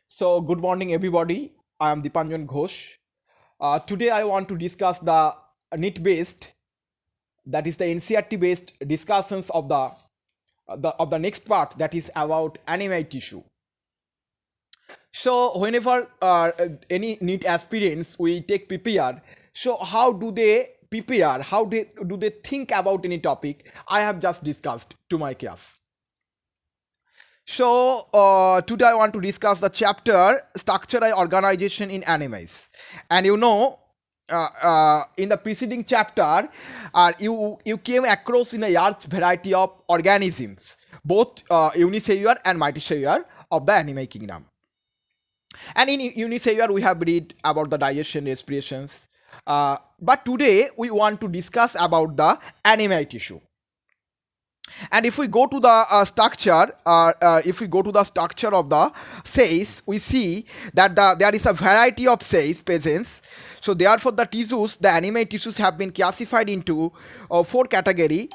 So, good morning, everybody. I am Dipanjan Ghosh. Today, I want to discuss the NEET-based, that is the NCERT-based discussions of the next part, that is about animate tissue. So, whenever any NEET aspirants we take PPR, so how do they prepare? How do they think about any topic? I have just discussed to my class. So today I want to discuss the chapter structural organization in animals, and in the preceding chapter, you came across in a large variety of organisms, both unicellular and multicellular of the animal kingdom. And in unicellular, we have read about the digestion, respirations. But today we want to discuss about the animal tissue. And if we go to the structure of the cells, we see that there is a variety of cells presence. So therefore, the animal tissues have been classified into four category: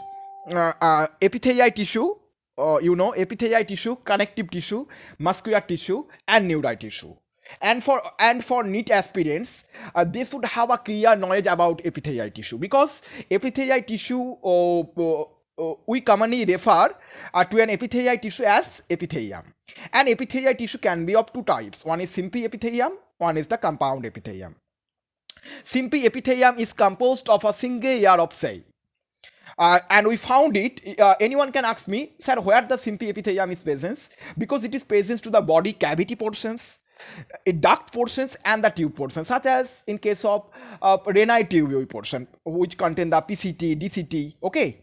epithelial tissue, epithelial tissue, connective tissue, muscular tissue, and neural tissue. And for NEET aspirants, they should have a clear knowledge about epithelial tissue, because epithelial tissue we commonly refer to an epithelial tissue as epithelium. And epithelial tissue can be of two types. One is simple epithelium, one is the compound epithelium. Simple epithelium is composed of a single layer of cell. And we found it. Anyone can ask me, sir, where the simple epithelium is present? Because it is present to the body cavity portions, duct portions, and the tube portions, such as in case of renal tubule portion, which contain the PCT, DCT. Okay.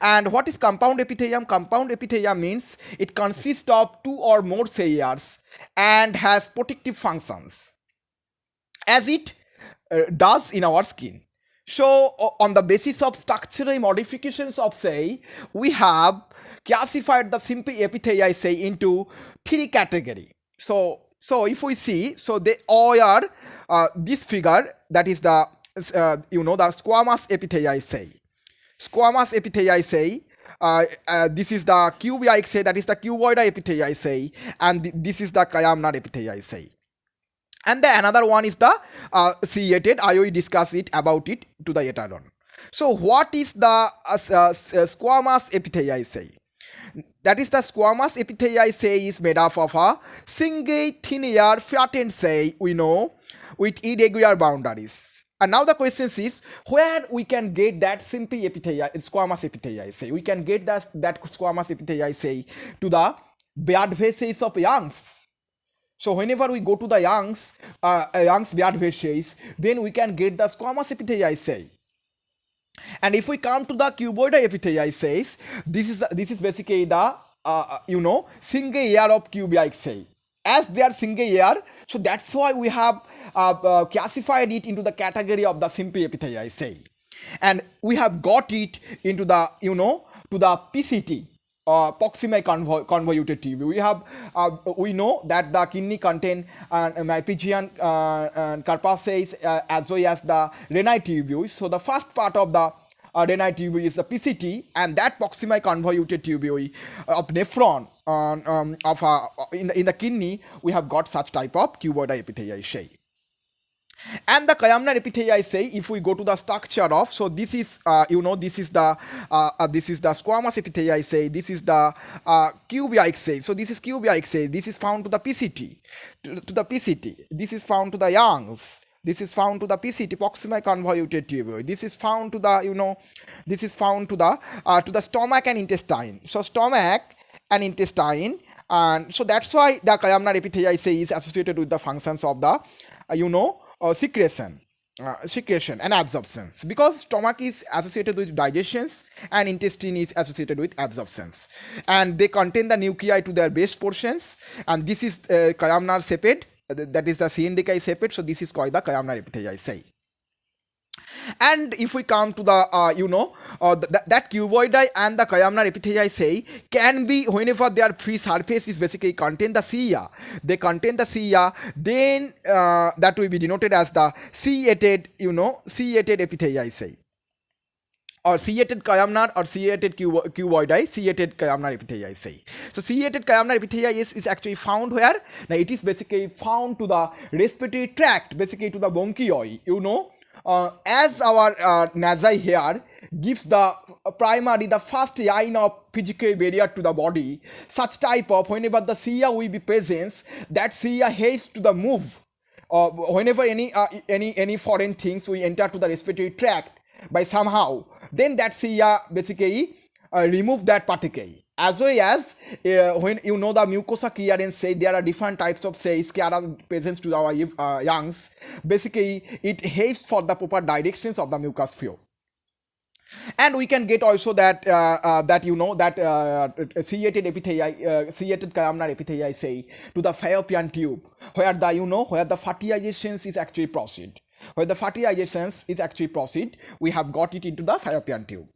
And what is compound epithelium? Compound epithelium means it consists of two or more cell layers and has protective functions, as it does in our skin. So, on the basis of structural modifications of cell, we have classified the simple epithelial cell into three categories. So if we see, so they all are this figure, that is the the squamous epithelial cell. Squamous epithelial cell. This is the cuboid cell, that is the cuboidal epithelial cell, and this is the columnar epithelial cell. And the another one is the ciliated. I will discuss about it to the later on. So what is the squamous epithelial cell? That is, the squamous epithelial cell is made up of a single thin layer flattened cell, with irregular boundaries. And now the question is, where we can get that simple squamous epithelial cell? We can get that squamous epithelial cell to the blood vessels of lungs. So whenever we go to the lungs blood vessels, then we can get the squamous epithelial cell. And if we come to the cuboidal epithelial cells, this is basically the single layer of cuboid cell. As they are single layer, so that's why we have classified it into the category of the simple epithelial cell, and we have got it into the to the PCT, proximal convoluted tubule. We know that the kidney contain Mappigian corpuscles as well as the renal tubule. So the first part of the renal tubule is the PCT, and that proximal convoluted tubule of nephron in the kidney, we have got such type of cuboidal epithelial cell. And the columnar epithelial cell, if we go to the structure of, so this is this is the squamous epithelial cell, this is the cuboid cell. So this is cuboid cell, this is found to the PCT, to the PCT. This is found to the lungs, this is found to the PCT, proximal convoluted tubule. This is found to the this is found to the stomach and intestine. So stomach and intestine, and so that's why the columnar epithelial cell is associated with the functions of the secretion and absorptions, because stomach is associated with digestions and intestine is associated with absorptions, and they contain the nuclei to their base portions, and this is columnar sepate, that is the cylindrical sepate. So this is called the columnar epithelial cell. And if we come to the that cuboidal and the columnar epithelial cell can be, whenever their free surface is basically contain the cilia, they contain the cilia, then that will be denoted as the ciliated epithelial cell, or ciliated columnar or ciliated cuboidal, ciliated columnar epithelium say. So ciliated columnar epithelium is actually found where? Now it is basically found to the respiratory tract, basically to the bronchioli, you know. As our nasal hair gives the primary, the first line of physical barrier to the body, such type of, whenever the cilia will be present, that cilia helps to the move. Whenever any foreign things we enter to the respiratory tract by somehow, then that cilia basically remove that particle. As well as when you know the mucosa clearance say, there are different types of cells are present to our lungs. Basically, it helps for the proper directions of the mucus flow. And we can get also that that you know that ciliated epithelium, ciliated columnar epithelium say to the fallopian tube, where the you know where the fertilizations is actually proceed. Where the fertilizations is actually proceed, we have got it into the fallopian tube.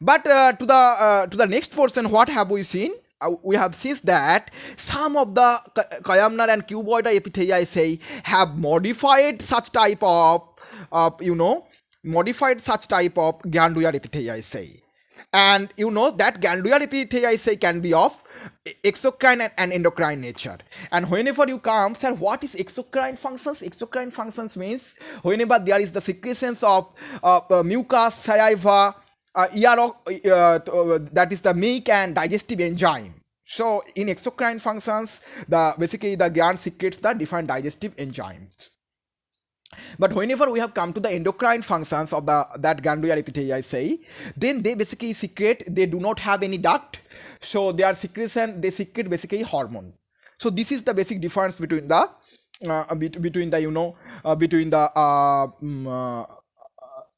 But to the next portion, what have we seen? We have seen that some of the columnar and cuboidal epithelium say have modified such type of you know modified such type of glandular epithelium say, and you know that glandular epithelium say can be of exocrine and endocrine nature. And whenever you come, sir, what is exocrine functions? Exocrine functions means whenever there is the secretions of mucus, saliva, that is the milk and digestive enzyme. So in exocrine functions, the basically the gland secretes the different digestive enzymes. But whenever we have come to the endocrine functions of that glandular epithelium say, then they basically secrete, they do not have any duct, so their secretion, they secrete basically hormone. So this is the basic difference between the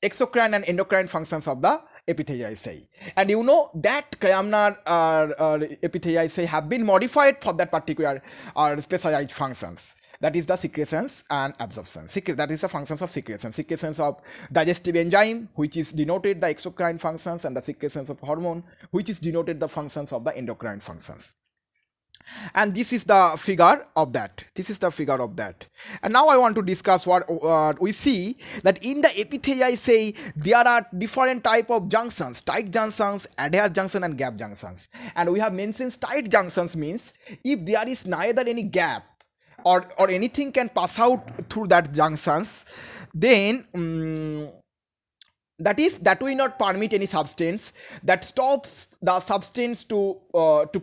exocrine and endocrine functions of the epithelium say. And you know that columnar epithelium say have been modified for that particular specialized functions. That is the secretions and absorption. That is the functions of secretion. Secretions of digestive enzyme, which is denoted the exocrine functions, and the secretions of hormone, which is denoted the functions of the endocrine functions. And this is the figure of that. This is the figure of that. And now I want to discuss what we see that in the epithelium say there are different type of junctions, tight junctions, adherent junction, and gap junctions. And we have mentioned tight junctions means if there is neither any gap or anything can pass out through that junctions, then that will not permit any substance that stops the substance to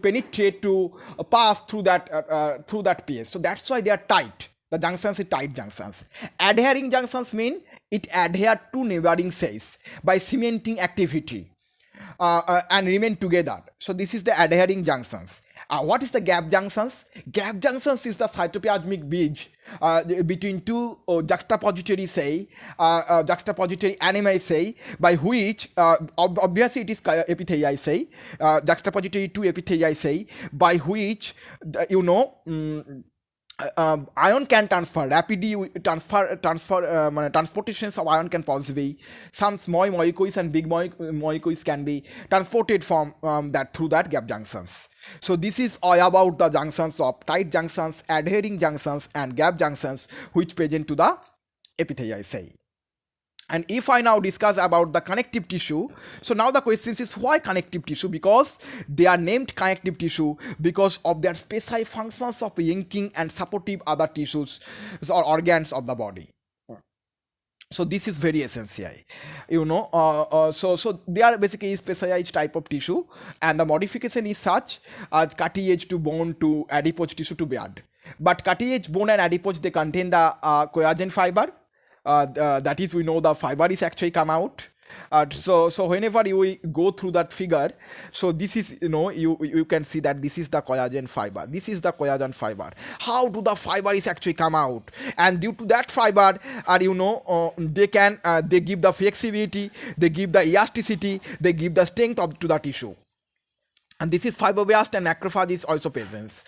penetrate, to pass through that pH. So that's why they are tight. The junctions are tight junctions. Adhering junctions mean it adhere to neighboring cells by cementing activity and remain together. So this is the adhering junctions. What is the gap junctions? Gap junctions is the cytoplasmic bridge between two juxtapository animal say, by which obviously it is epithelial say, juxtapository two epithelial say, by which ion can transfer rapidly. Transportations of ion can possibly, some small molecules and big molecules can be transported from that through that gap junctions. So this is all about the junctions of tight junctions, adhering junctions, and gap junctions which present to the epithelial cell. And if I now discuss about the connective tissue, so now the question is why connective tissue? Because they are named connective tissue because of their special functions of linking and supportive other tissues or organs of the body. So this is very essential, so they are basically specialized type of tissue, and the modification is such as cartilage to bone to adipose tissue to blood. But cartilage, bone, and adipose, they contain the collagen fiber. That is, we know the fiber is actually come out. So whenever you go through that figure, so this is, you can see that this is the collagen fiber. This is the collagen fiber. How do the fiber is actually come out? And due to that fiber, they give the flexibility, they give the elasticity, they give the strength to the tissue. And this is fibroblast and macrophage is also present.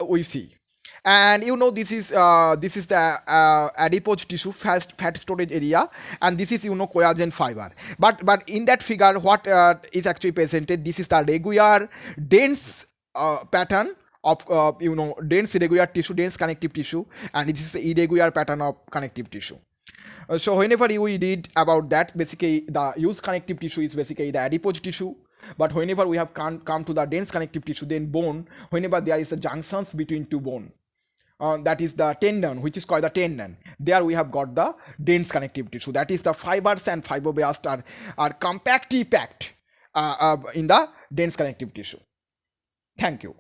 We see. And this is the adipose tissue fat storage area, and this is collagen fiber. But in that figure, what is actually presented? This is the regular dense pattern of dense regular tissue, dense connective tissue, and this is the irregular pattern of connective tissue. So whenever we read about that, basically the used connective tissue is basically the adipose tissue. But whenever we have come to the dense connective tissue, then bone, whenever there is a junctions between two bone, that is the tendon, which is called the tendon. There we have got the dense connective tissue. That is the fibers and fibroblasts are compactly packed in the dense connective tissue. Thank you.